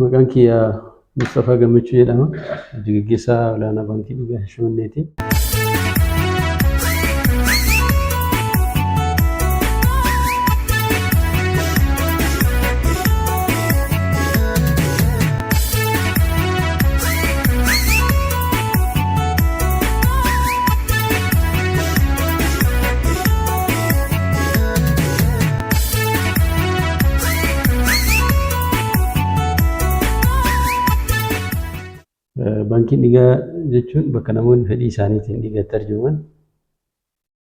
Maqaan kiyyaa Mustafaa Gammachuu jedhama. Gaggeessaa olaanaa Baankii Dhiigaa Shaashamanneeti. Baankiin dhiigaa jechuun bakka namoonni fedhii isaaniitiin dhiigatti arjooman.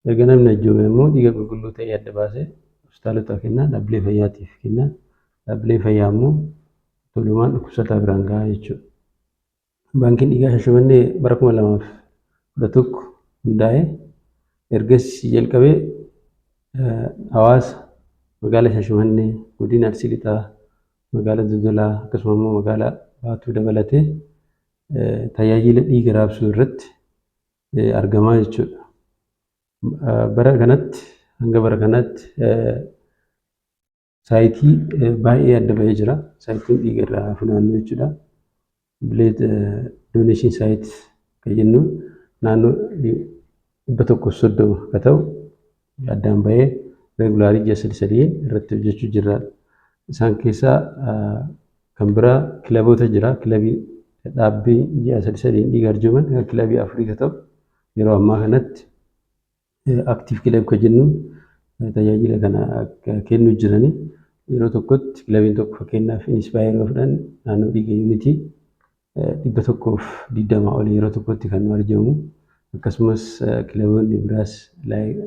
Erga namni arjoome immoo dhiiga qulqulluu ta'e adda baasee hospitaalotaaf kenna, dhaabbilee fayyaatiif kenna. Dhaabbileen fayyaa immoo tolumaan dhukkubsataa biraan gahaa jechuudha. Baankiin dhiigaa Shaashamannee bara 2011 hundaa'e. Ergasii jalqabee hawaasa magaalaa Shaashamannee, godina Arsii Lixaa, magaalaa Dodolaa akkasumas immoo magaalaa Baatuu dabalatee tajaajila dhiiga raabsuu irratti argamaa jechuudha. Bara kanatti hanga bara kanatti saayitii baay'ee adda bahee jira. Saayitiin dhiiga irraa funaannu jechuudha. Bileed dooneeshin saayit kan jennu naannoo 130 akka ta'u addaan bahee reegulaarii ji'a 3 irratti hojjechuu jirra. Isaan keessaa kan biraa kilaboota jira. Kilabii dhaabbii ji'a 3 dhiiga arjooman kilabii Afrikaa ta'u yeroo ammaa kanatti aktiif kilab kan jennu tajaajila kana kennu jirani. Yeroo tokkotti kilabiin tokko fakkeenyaaf Inspire yoo fudhanne naannoo dhiiga yuunitii 120 ol yeroo tokkotti kan arjamu. Akkasumas kilaboonni biraas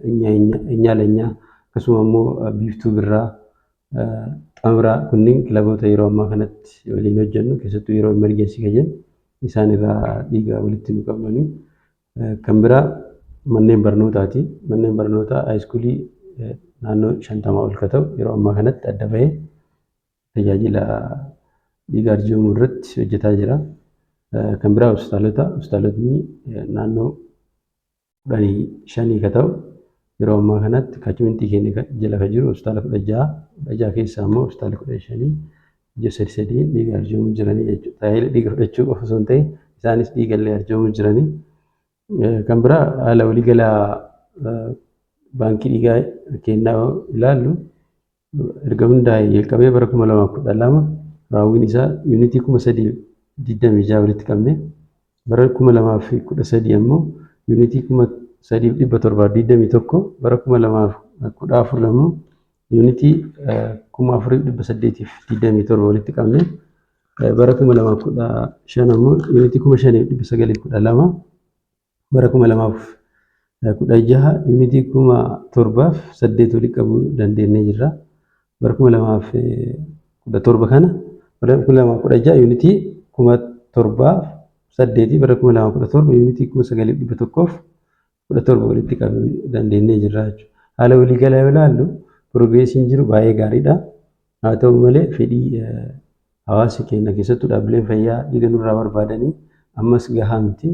Inyaa akkasumas immoo Biiftuu Birraa Xamraa kunniin kilaboota yeroo ammaa kanatti waliin hojjennu keessattuu yeroo emerjensii kan jennu isaan irraa dhiiga walitti nu qabanii. Kan biraa manneen barnootaati. Manneen barnootaa haayiskuulii naannoo 50 ol kan ta'u yeroo ammaa kanatti adda bahee tajaajila dhiiga arjoomuu irratti hojjetaa jira. Kan biraa hospitaalotni naannoo 15 kan ta'u yeroo ammaa kanatti kaachmentii keenya jala kan jiru hospitaala 16 keessaa immoo hospitaala 15 ji'a 3 dhiiga arjoomuu jiranii jechuudha. Tajaajila dhiiga fudhachuu qofa osoo hin ta'in isaanis dhiiga illee arjoomuu jiranii. Kan biraa haala waliigalaa baankii dhiigaa kennaa ilaallu erga hundaa'e jalqabee bara 2012 raawwiin isaa yuunitii 326 walitti qabne bara 2013 ammoo yuunitii 3721 bara 2014 ammoo yuunitii 4827 walitti qabne bara 2015 ammoo yuunitii 5912 bara 2016 yuunitii 7008 walitti qabuu dandeenyee jirra. Bara 2017 kana bara 2016 yuunitii 7008 bara 2017 yuunitii 9117 walitti qabuu dandeenyee jirra jechuudha. Haala waliigalaa yoo ilaallu piroogreesiin jiru baay'ee gaariidha. Haa ta'u malee fedhii hawaasa keenya keessattuu dhaabbileen fayyaa dhiiga nurraa barbaadanii ammas gahaa miti.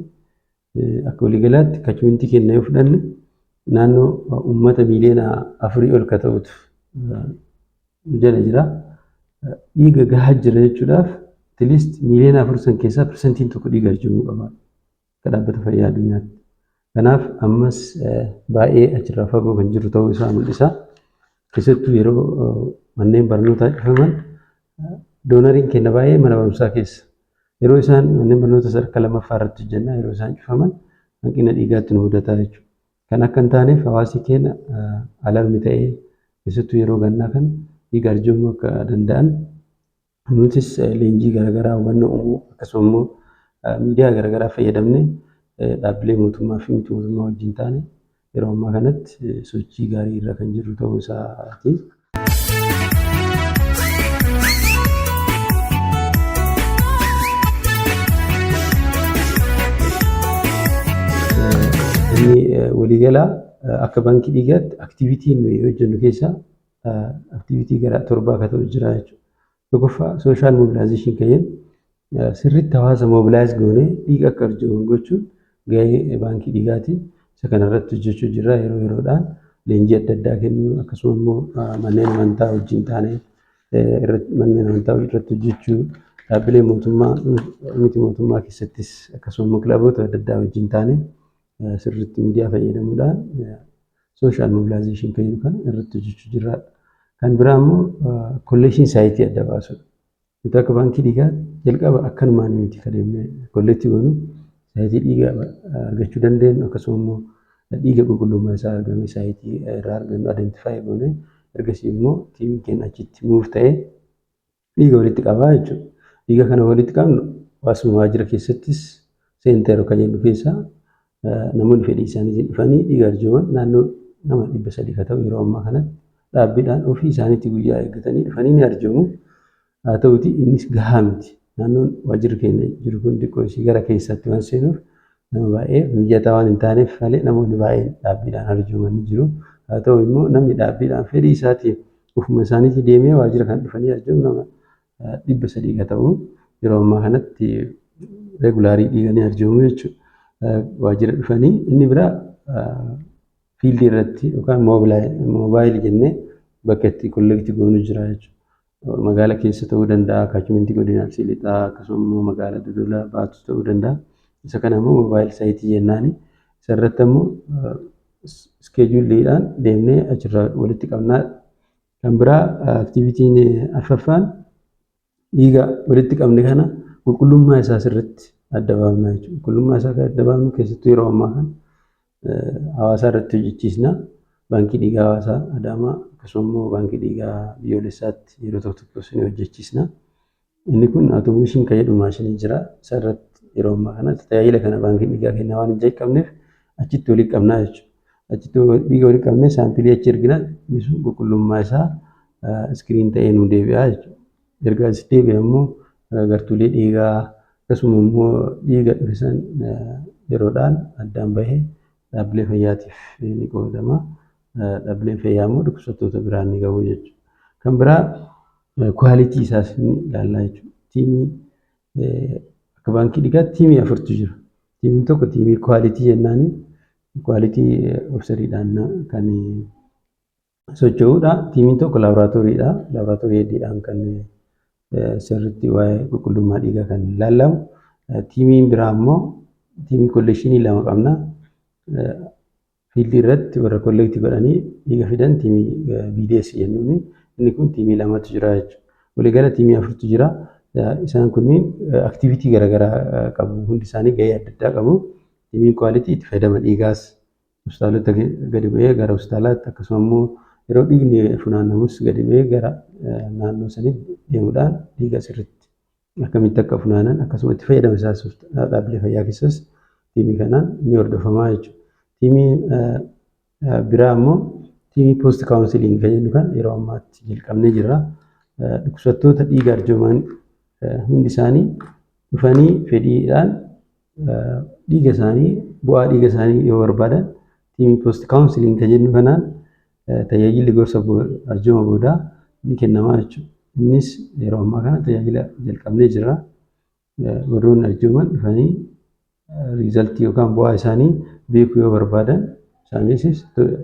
Akka waliigalaatti kaachmentii keenya yoo fudhanne naannoo uummata miiliyoona 4 ol kan ta'utu jala jira. Dhiiga gahaa jira jechuudhaaf atleast miiliyoona 4 san keessaa persentiin tokko dhiiga arjoomuu qaba akka dhaabbata fayyaa addunyaatti. Kanaaf ammas baay'ee achirraa fagoo kan jiru ta'uu isaa mul'isa. Keessattuu yeroo manneen barnootaa cufaman doonariin keenya baay'ee mana barumsaa keessa. Yeroo isaan manneen barnoota sadarkaa lammaffaa irratti hojjennaa yeroo isaan cufaman hanqina dhiigaatti nu mudataa jechuudha. Kan akka hin taaneef hawaasi keenya alarmi ta'ee keessattuu yeroo gannaa kan dhiiga arjoomuu akka danda'an nutis leenjii garaagaraa hubannoo uumuu akkasumas immoo miidiyaa garaagaraa fayyadamnee dhaabbilee mootummaa fi miti mootummaa wajjin taane yeroo ammaa kanatti sochii gaarii irra kan jirru ta'uu isaati. Waliigalaa akka baankii dhiigaatti aktiviitiin nuyi hojjennu keessaa aktiviitii gara 7 akka ta'u jira jechuudha. Tokkoffaa sooshaal mobilaayizeeshin kan jennu sirriitti hawaasa mobilaayiz goonee dhiiga akka arjooman gochuun gahee baankii dhiigaati. Isa kanarratti hojjechuu jirra yeroo yeroodhaan leenjii adda addaa kennuu akkasumas immoo manneen amantaa wajjin taanee manneen amantaa irratti hojjechuu dhaabbilee mootummaa miti mootummaa keessattis akkasuma kilaboota adda addaa wajjin taane sirriitti miidiyaa fayyadamuudhaan sooshaal mobilaayizeeshin fayyadu kan irratti hojjechuu jirra. Kan biraa immoo kolleekshin saayitii adda baasudha. Nuti akka baankii dhiigaa jalqaba akkanumaan miti kadeemnee kolleektii goonu saayitii dhiigaa argachuu dandeenyu akkasuma immoo dhiiga qulqullummaa isaa argame saayitii irraa argannu adeemtifaayi goone ergasii immoo tiimiin keenya achitti muuf ta'ee dhiiga walitti qabaa jechuudha. Dhiiga kana walitti qabnu hawaasuma waajjira keessattis seenteeroo kan jedhu keessaa namoonni fedhii isaanii dhufanii dhiiga arjooman naannoo nama 300 ka ta'u yeroo ammaa kanatti dhaabbiidhaan ofii isaaniitti guyyaa eeggatanii dhufanii ni arjoomu. Haa ta'uti innis gahaa miti. Naannoon waajjirri keenya jiru kun xiqqoo ishii gara keessatti waan seenuuf nama baay'ee mijataa waan hin taaneef malee namoonni baay'een dhaabbiidhaan arjoomanii jiru. Haa ta'u immoo namni dhaabbiidhaan fedhii isaatiin ofuma isaaniitti deemee waajjira kan dhufanii arjoomu nama 300 ka ta'u yeroo ammaa kanatti reegulaarii dhiiganii arjoomu jechuudha. Waajjira dhufanii inni biraa fiildii irratti yookaan moobaayilii jennee bakka itti kolleektii goonu jira jechuudha. Magaalaa keessa ta'uu danda'a, kaachmentii godina Arsii Lixaa akkasuma immoo magaalaa Dodolaa Baatus ta'uu danda'a. Isa kana immoo moobaayil saayitii jennaani. Isa irratti immoo iskeejuuliidhaan deemnee achirraa walitti qabnaa. Kan biraa aktivitiin arfaffaan dhiiga walitti qabne kana qulqullummaa isaa sirriitti adda baafnaa jechuudha. Qulqullummaa isaa adda baafnu keessattuu yeroo ammaa kana hawaasaa irratti hojjechiisna. Baankii dhiigaa hawaasaa Adaamaa akkasuma immoo baankii dhiigaa biyyoolessaatti yeroo tokko ni hojjechiisna. Inni kun automation kan jedhu maashinii jira. Isa irratti yeroo ammaa kanatti tajaajila kana baankii dhiigaa kennaa waan hin jalqabneef achitti walitti qabnaa jechuudha. Achitti dhiiga walitti qabnee saampilii achi ergina. Inni sun qulqullummaa isaa iskiriin ta'ee nu deebi'a jechuudha. Erga as deebi'e immoo gartuulee dhiigaa akkasuma immoo dhiiga dhufe san yeroodhaan addaan bahee dhaabbilee fayyaatiif ni qoodama. Dhaabbileen fayyaa immoo dhukkubsattoota biraan ni gahu jechuudha. Kan biraa kwaalitii isaas ni ilaallaa jechuudha. Tiimii akka baankii dhiigaatti tiimii 4tu jira. Tiimiin tokko tiimii kwaalitii jennaani kwaalitii ofisariidhaan kan socho'uudha. Tiimiin tokko laaboraatooriidha. Laaboraatoorii hedduudhaan kan sirriitti waa'ee qulqullummaa dhiigaa kan ilaalamu. Tiimiin biraa immoo tiimii kolleekshinii 2 qabna. Fiildii irratti warra kolleektii godhanii dhiiga fidan tiimii BDS jennuuni. Inni kun tiimii 2tu jira jechuudha. Waliigala tiimii 4tu jira. Isaan kunniin aktivitii garaagaraa qabu. Hundi isaanii gahee adda addaa qabu. Tiimiin kwaalitii itti fayyadama dhiigaas hospitaalota gadi bu'ee gara hospitaalaatti akkasuma immoo yeroo dhiigni funaanamus gadi bu'ee gara naannoo sanitti deemuudhaan dhiiga sirriitti akkamitti akka funaanan akkasuma itti fayyadama isaas dhaabbilee fayyaa keessas tiimii kanaan ni hordofamaa jechuudha. Tiimii biraa immoo tiimii poost kaawunsiliin kan jennu kan yeroo ammaatti jalqabnee jirra. Dhukkubsattoota dhiiga arjooman hundi isaanii dhufanii fedhiidhaan dhiiga isaanii bu'aa dhiiga isaanii yoo barbaadan tiimii poost kaawunsiliin kan jennu kanaan tajaajilli gorsa arjooma boodaa ni kennamaa jechuudha. Innis yeroo ammaa kana tajaajila jalqabnee jirra. Warroonni arjooman dhufanii riizaltii yookaan bu'aa isaanii beekuu yoo barbaadan isaaniifis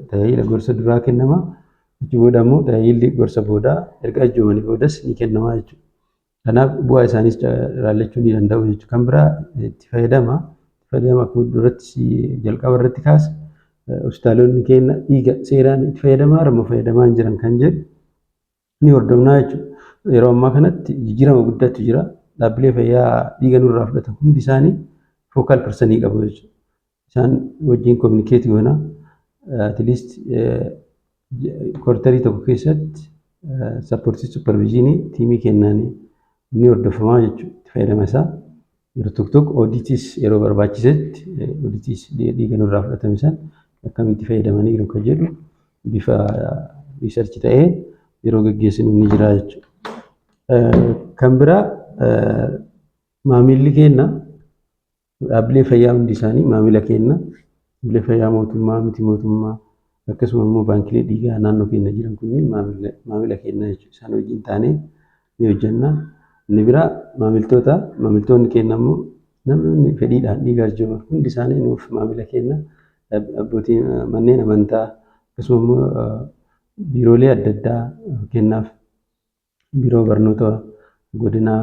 tajaajila gorsa duraa kennama. Achi booda immoo tajaajilli gorsa boodaa erga arjoomanii boodas ni kennamaa jechuudha. Kanaaf bu'aa isaaniis ilaallachuu ni danda'u jechuudha. Kan biraa itti fayyadama akkuma duratti jalqaba irratti kaase hospitaalonni keenya dhiiga seeraan itti fayyadamaa irra fayyadamaa hin jiran kan jedhu ni hordofnaa jechuudha. Yeroo ammaa kanatti jijjiirama guddaatu jira. Dhaabbilee fayyaa dhiiga nurraa fudhatan hundi isaanii fookaal persanii qabu jechuudha. Isaan wajjin kominikeetii goona. Atleast kwartarii tokko keessatti sappoortii superviziinii tiimii kennaanii ni hordofamaa jechuudha. Itti fayyadama isaa yeroo tokko oodiitiis yeroo barbaachisetti oodiitiis dhiiga nurraa fudhatame san akkamitti fayyadamanii jiru kan jedhu bifa riisarchi ta'ee yeroo gaggeessinu ni jira jechuudha. Kan biraa maamilli keenya dhaabbilee fayyaa hundi isaanii maamila keenya dhaabbilee fayyaa mootummaa miti mootummaa akkasuma immoo baankilee dhiigaa naannoo keenya jiran kunniin maamila keenya jechuudha. Isaan wajjin taanee ni hojjenna. Inni biraa maamiltoonni keenya immoo namni fedhiidhaan dhiiga arjooman hundi isaanii nuuf maamila keenya. Abbootiin manneen amantaa akkasuma immoo biiroolee adda addaa kennaaf biiroo barnoota godina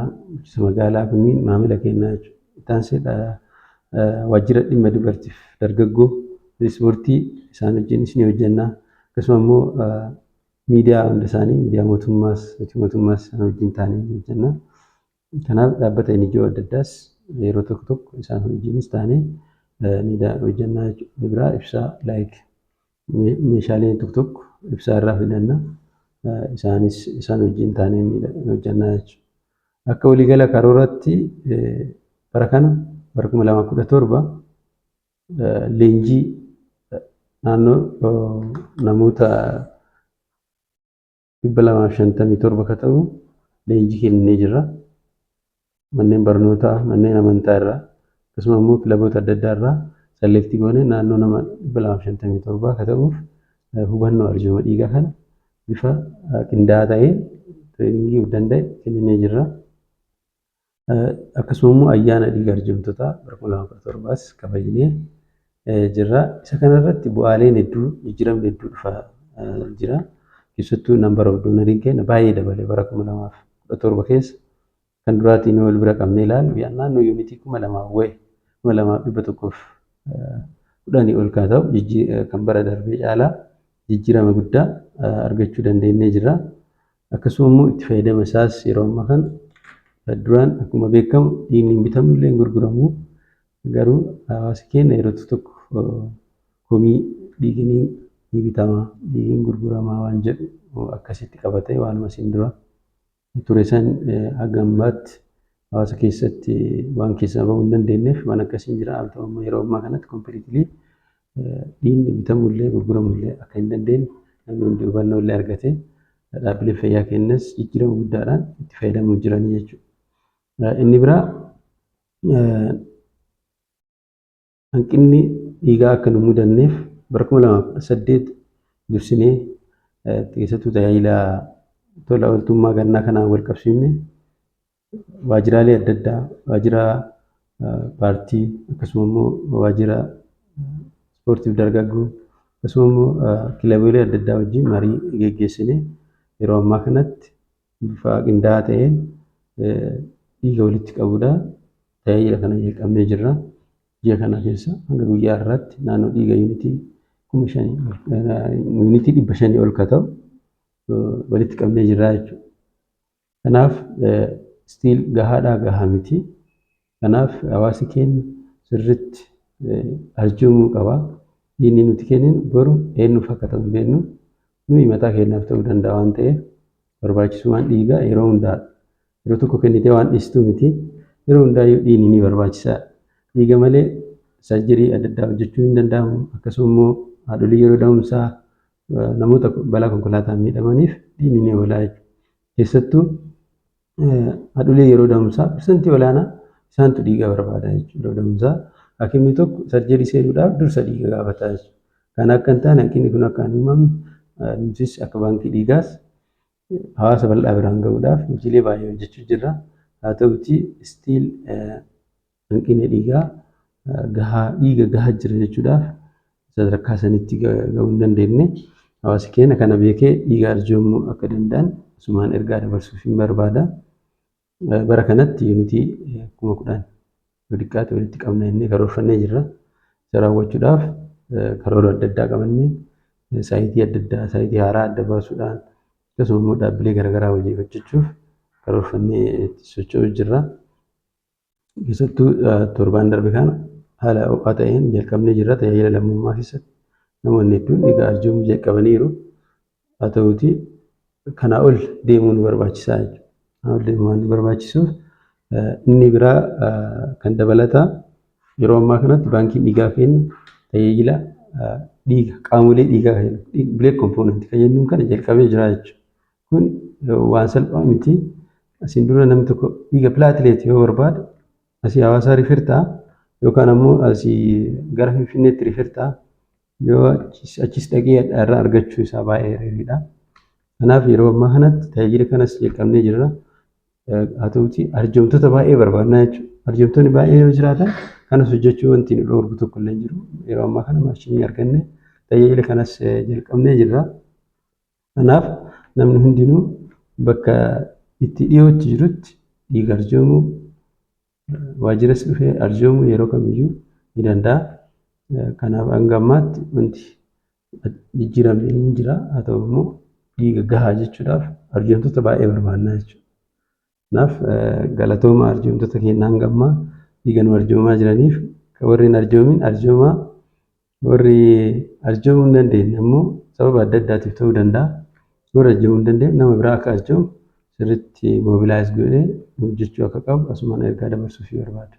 magaalaa kunniin maamila kennaa jechuudha. Itaansee waajjira dhimma dubartiif dargaggoo ispoortii isaan wajjinis ni hojjenna. Akkasuma immoo miidiyaa hunda isaanii miidiyaa mootummaas isaan wajjin taanee ni hojjenna. Kanaaf dhaabbata NGO adda addaas yeroo tokko tokko isaan wajjinis taanee ni hojjennaa jechuudha. Biraa ibsaa meeshaaleen tokko tokko ibsaa irraa fidanna. Isaan wajjin taanee hojjennaa jechuudha. Akka waliigala karooratti bara kana bara 2017 leenjii naannoo namoota 257 akka ta'u leenjii kennee jira. Manneen barnootaa, manneen amantaa irraa akkasuma immoo kilaboota adda addaa irraa selektii goone naannoo nama 257 akka ta'uuf hubannoo arjooma dhiigaa kana bifa qindaa'aa ta'een tireeningii danda'e kennee jira. Akkasuma immoo ayyaana dhiiga arjoomtotaa bara 2017 kabajnee jirra. Isa kanarratti bu'aaleen hedduu jijjiiramni hedduu dhufaa jira. Keessattuu nambar of doonariin keenya baay'ee dabalee bara 2017 keessa kan duraatiin wal bira qabnee ilaalu naannoo yuunitii 2000 wayi 2110 ol kaa ta'u kan bara darbee caalaa jijjiirama guddaa argachuu dandeenyee jira. Akkasuma immoo itti fayyadama isaas yeroo ammaa kana duraan akkuma beekamu dhiigni hin bitamu illee hin gurguramu. Garuu hawaasi keenya yeroo tokko komii dhiigni ni bitama, dhiigni gurguramaa waan jedhu akkasitti qabatee waanuma isin dura ture san hanga ammaatti hawaasa keessatti waan keessaa bahuu hin dandeenyeef waan akkasiin jira. Amma yeroo ammaa kanatti kompiliitilii dhiigni bitamu illee gurguramu illee akka hin dandeenye namni hundi hubannoo illee argatee dhaabbileen fayyaa keenyas jijjiirama guddaadhaan itti fayyadamuu jiranii jechuudha. Inni biraa hanqinni dhiigaa akka nu mudanneef bara 2018 dursinee keessattuu tajaajila tola ooltummaa gannaa kanaan wal qabsiifne waajjiraalee adda addaa waajjira paartii akkasuma immoo waajjira ispoortiif dargaggoo akkasuma immoo kilaboota adda addaa wajjin marii geggeessine yeroo ammaa kanatti bifa qindaa'aa ta'een dhiiga walitti qabuudhaan tajaajila kana jalqabnee jirra. Ji'a kana keessa hanga guyyaa irratti naannoo dhiiga yuunitii 500 ol ka ta'u walitti qabnee jirra jechuudha. Kanaaf stiil gahaa miti. Kanaaf hawaasi keenya sirriitti arjoomuu qaba. Dhiigni nuti kenninu boru eenyuuf akka ta'u beeknu nuyi mataa keenyaaf ta'uu danda'a waan ta'eef barbaachisummaan dhiigaa yeroo hundaa yeroo tokko kennitee waan dhiistuu miti. Yeroo hundaa dhiigni ni barbaachisaadha. Dhiiga malee sarjarii adda addaa hojjechuu hin danda'amu. Akkasuma immoo haadholii yeroo da'umsaa namoota balaa konkolaataan miidhamaniif dhiigni ni oola jechuudha. Keessattuu haadholii yeroo da'umsaa pirsantii olaanaa isaantu dhiiga barbaada jechuudha. Yeroo da'umsaa hakimni tokko sarjarii seenuudhaaf dursa dhiiga gaafata jechuudha. Kan akka hin taane hanqinni kun akka hin uumamne nutis akka baankii dhiigaas hawaasa bal'aa biraan gahuudhaaf hojiilee baay'ee hojjechaa jirra. Haa ta'uutii stiil hanqinni dhiigaa dhiiga gahaa jira jechuudhaaf sadarkaa sanitti gahuu hin dandeenye. Hawaasi keenya kana beekee dhiiga arjoomuu akka danda'an asumaan ergaa dabarsuuf hin barbaada. Bara kanatti yuunitii 10,000 xiqqaate walitti qabna jennee karoorfannee jirra. Isa raawwachuudhaaf karoora adda addaa qabannee saayitii adda addaa saayitii haaraa adda baasuudhaan akkasuma immoo dhaabbilee garaagaraa hojii hojjechuuf karoorfannee itti socho'aa jirra. Keessattuu torbaan darbe kana haala ho'aa ta'een jalqabnee jirra. Tajaajila lammummaa keessatti namoonni hedduun dhiiga arjoomuu jalqabaniiru. Haa ta'uutii kanaa ol deemuu nu barbaachisaa jechuudha. Kanaa ol deemuu waan nu barbaachisuuf inni biraa kan dabalataa yeroo ammaa kanatti baankiin dhiigaa keenya tajaajila dhiiga qaamolee dhiigaa bileek kompoonentii kan jennuun kana jalqabee jira jechuudha. Kun waan salphaa miti. Asiin dura namni tokko dhiiga pilaatileetii yoo barbaade asii hawaasaa rifir ta'a yookaan ammoo asii gara Finfinneetti rifir ta'a. Yoo achis dhaqee irraa argachuu isaa baay'ee dheeriidha. Kanaaf yeroo ammaa kanatti tajaajila kanas jalqabnee jirra. Haa ta'uutii arjoomtoota baay'ee barbaadna jechuudha. Arjoomtonni baay'ee yoo jiraatan kanas hojjechuu wanti nu dhoorgu tokko illee hin jiru. Yeroo ammaa kana maashinii arganne tajaajila kanas jalqabnee jirra. Kanaaf namni hundinuu bakka itti dhiyootti jirutti dhiiga arjoomuu waajiras dhufee arjoomuu yeroo kamiyyuu ni danda'a. Kanaaf hanga ammaatti wanti jijjiiramni ni jira. Haa ta'u immoo dhiiga gahaa jechuudhaaf arjoomtoota baay'ee barbaannaa jechuudha. Kanaaf galatooma arjoomtoota keenya hanga ammaa dhiiga nu arjoomaa jiraniif warri hin arjoomin arjoomaa, warri arjoomuu hin dandeenye immoo sababa adda addaatiif ta'uu danda'a. Warri arjoomuu hin dandeenye nama biraa akka arjoomu sirriitti moobilaayiz godhee hojjechuu akka qabu asumaan ergaa dabarsuuf barbaada.